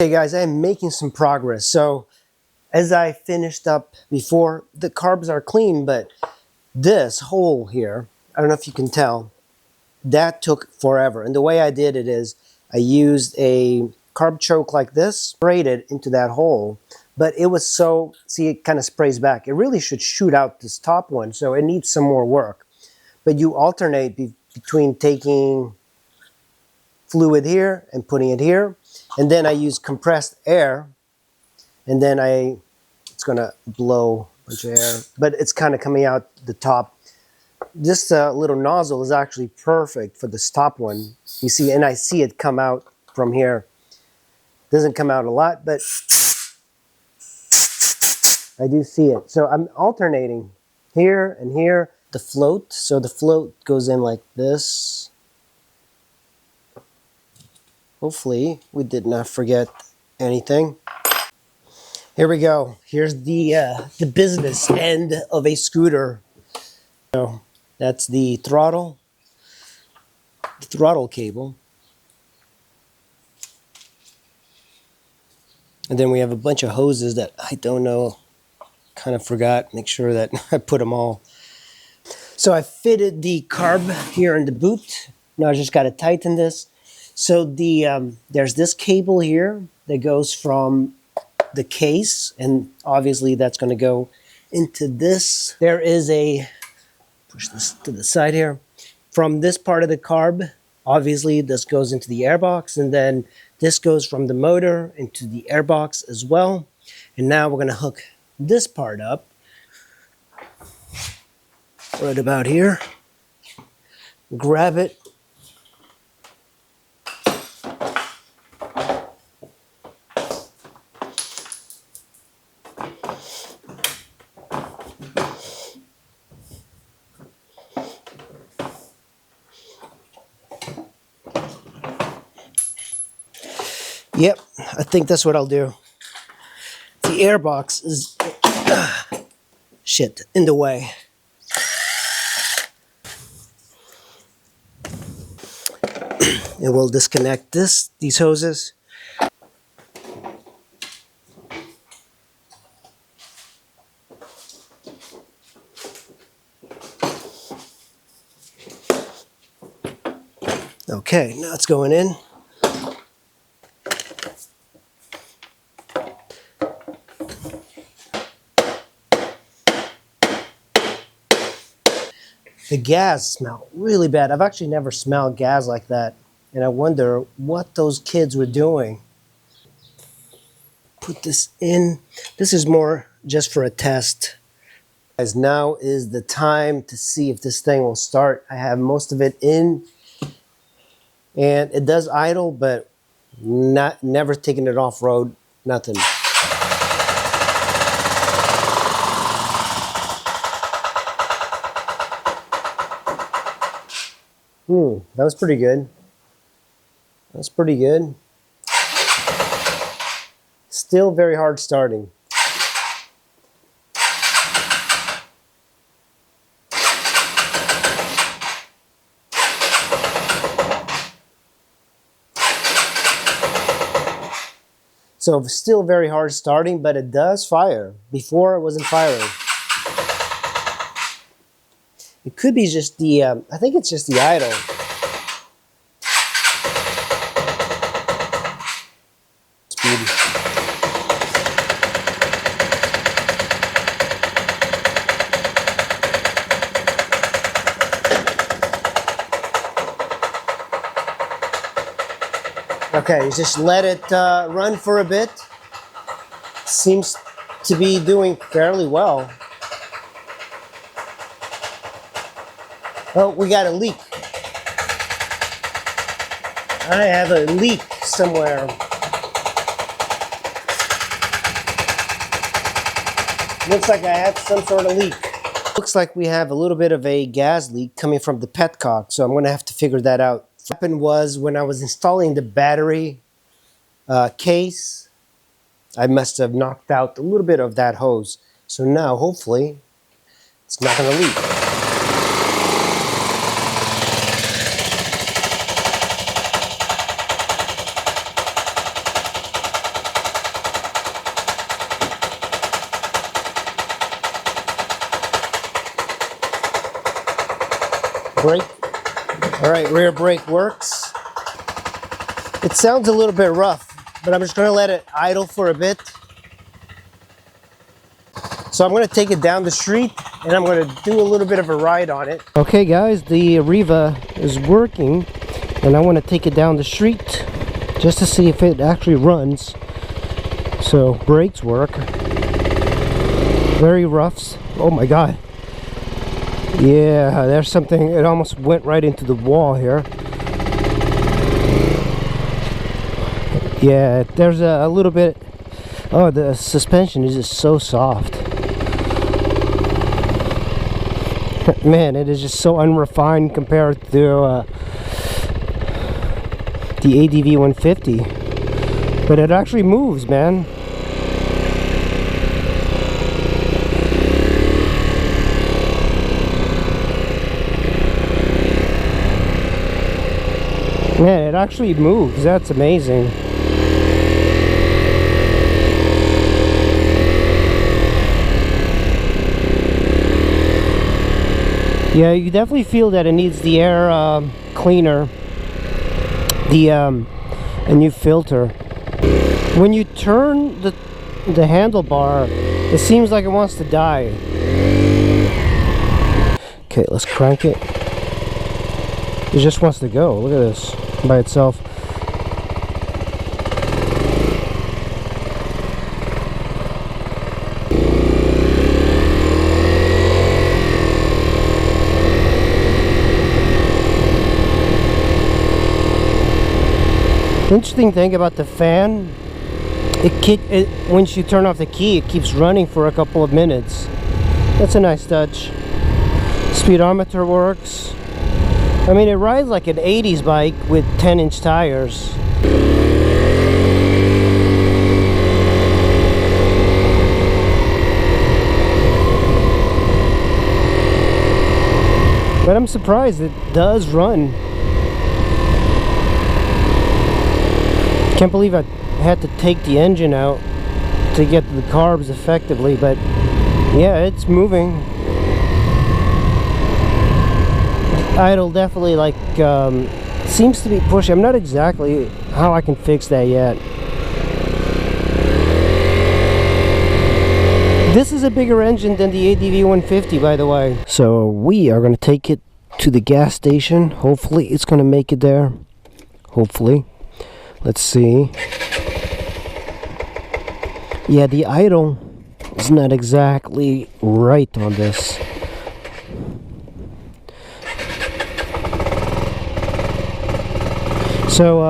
Hey guys, I'm making some progress. So as I finished up before, the carbs are clean, but this hole here, I don't know if you can tell, that took forever. And the way I did it is I used a carb choke like this, sprayed it into that hole, but it was so, see, it kind of sprays back. It really should shoot out this top one, so it needs some more work. But you alternate between taking fluid here and putting it here. And then I use compressed air, and then it's gonna blow a bunch of air, but it's kind of coming out the top. This little nozzle is actually perfect for this top one. You see, and I see it come out from here. Doesn't come out a lot, but I do see it. So I'm alternating here and here. The float, so the float goes in like this. Hopefully, we did not forget anything. Here we go. Here's the business end of a scooter. So that's the throttle cable. And then we have a bunch of hoses that I don't know, kind of forgot. Make sure that I put them all. So I fitted the carb here in the boot. Now I just got to tighten this. So there's this cable here that goes from the case, and obviously that's going to go into this. There is push this to the side here. From this part of the carb, obviously this goes into the airbox, and then this goes from the motor into the airbox as well. And now we're going to hook this part up right about here. Grab it. Yep, I think that's what I'll do. The airbox is shit in the way. And we'll disconnect these hoses. Okay, now it's going in. The gas smelled really bad. I've actually never smelled gas like that. And I wonder what those kids were doing. Put this in. This is more just for a test. Guys, now is the time to see if this thing will start. I have most of it in. And it does idle, but never taking it off-road, nothing. That was pretty good. That's pretty good. Still very hard starting. So still very hard starting, but it does fire. Before it wasn't firing. It could be just the, I think it's just the idle. Speed. Okay, you just let it run for a bit. Seems to be doing fairly well. Oh, we got a leak. I have a leak somewhere. Looks like I have some sort of leak. Looks like we have a little bit of a gas leak coming from the petcock, so I'm going to have to figure that out. What happened was when I was installing the battery case, I must have knocked out a little bit of that hose. So now, hopefully, it's not going to leak. Brake. All right, rear brake works. It sounds a little bit rough, but I'm just gonna let it idle for a bit. So I'm gonna take it down the street and I'm gonna do a little bit of a ride on it. Okay guys, the Riva is working and I wanna take it down the street just to see if it actually runs. So brakes work. Very roughs. Oh my God. Yeah, there's something, it almost went right into the wall here. Yeah, there's a little bit. Oh, the suspension is just so soft. Man, it is just so unrefined compared to the ADV 150. But it actually moves, man. Man, it actually moves. That's amazing. Yeah, you definitely feel that it needs the air cleaner, a new filter. When you turn the handlebar, it seems like it wants to die. Okay, let's crank it. It just wants to go. Look at this by itself. The interesting thing about the fan, once you turn off the key, it keeps running for a couple of minutes. That's a nice touch. Speedometer works. I mean, it rides like an 80s bike with 10-inch tires. But I'm surprised it does run. Can't believe I had to take the engine out to get the carbs effectively, but yeah, it's moving. Idle definitely like seems to be pushing. I'm not exactly how I can fix that yet. This is a bigger engine than the ADV 150, by the way. So we are going to take it to the gas station. Hopefully it's going to make it there. Hopefully. Let's see. Yeah, the idle is not exactly right on this. So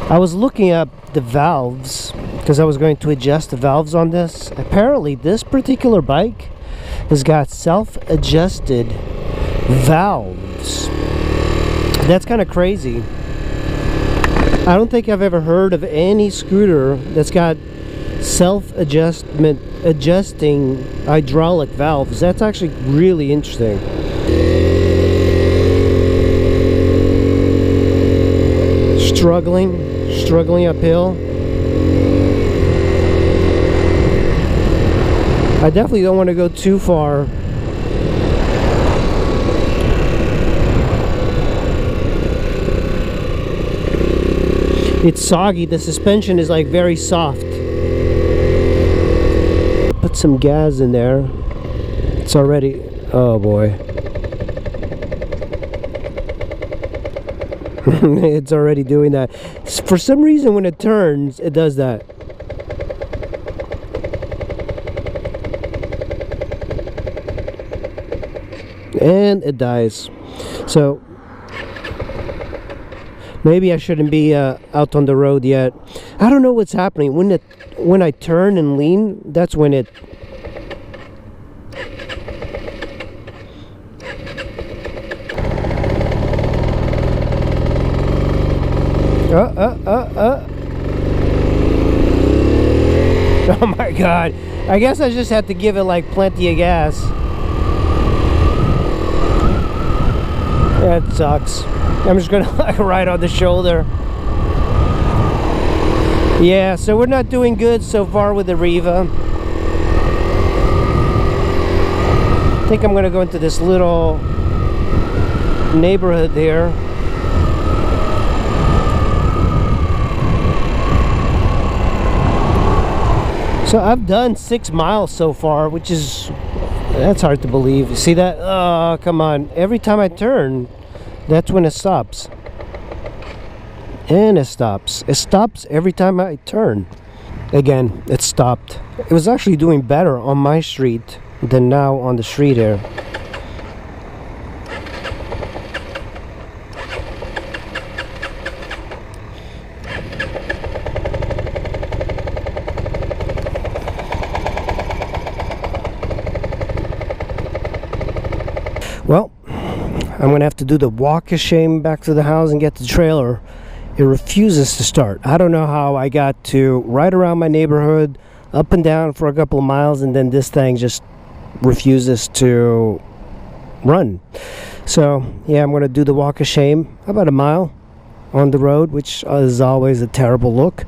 I was looking up the valves because I was going to adjust the valves on this. Apparently this particular bike has got self-adjusted valves. That's kind of crazy. I don't think I've ever heard of any scooter that's got adjusting hydraulic valves. That's actually really interesting. Struggling uphill. I definitely don't want to go too far. It's soggy. The suspension is like very soft. Put some gas in there. It's already, oh boy. It's already doing that. For some reason when it turns, it does that. And it dies. So maybe I shouldn't be out on the road yet. I don't know what's happening. When I turn and lean, that's when it... Oh my god. I guess I just had to give it like plenty of gas. That sucks. I'm just gonna like ride on the shoulder. Yeah, so we're not doing good so far with the Riva. I think I'm gonna go into this little neighborhood here. So I've done 6 miles so far, which is, that's hard to believe. You see that? Oh, come on. Every time I turn, that's when it stops. And it stops. It stops every time I turn. Again, it stopped. It was actually doing better on my street than now on the street here. Well, I'm gonna have to do the walk of shame back to the house and get the trailer. It refuses to start. I don't know how I got to right around my neighborhood, up and down for a couple of miles, and then this thing just refuses to run. So yeah, I'm gonna do the walk of shame, about a mile on the road, which is always a terrible look.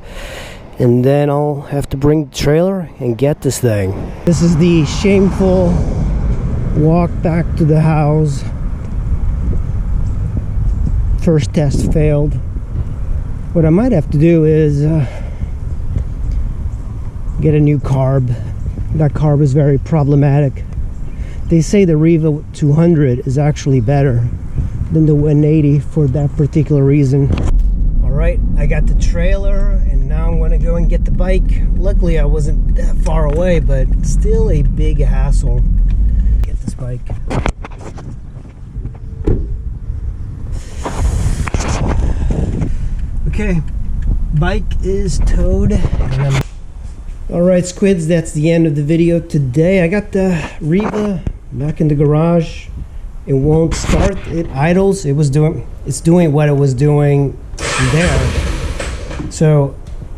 And then I'll have to bring the trailer and get this thing. This is the shameful walk back to the house. First test failed. What I might have to do is get a new carb. That carb is very problematic. They say the Riva 200 is actually better than the 180 for that particular reason. Alright, I got the trailer and now I'm going to go and get the bike. Luckily I wasn't that far away, but still a big hassle. Get this bike. Okay, bike is towed. Alright squids, that's the end of the video today. I got the Riva back in the garage. It won't start, it idles. It's doing what it was doing there. So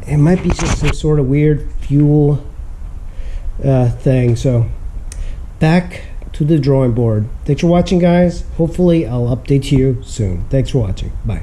it might be just some sort of weird fuel thing. So back to the drawing board. Thanks for watching, guys. Hopefully I'll update you soon. Thanks for watching. Bye.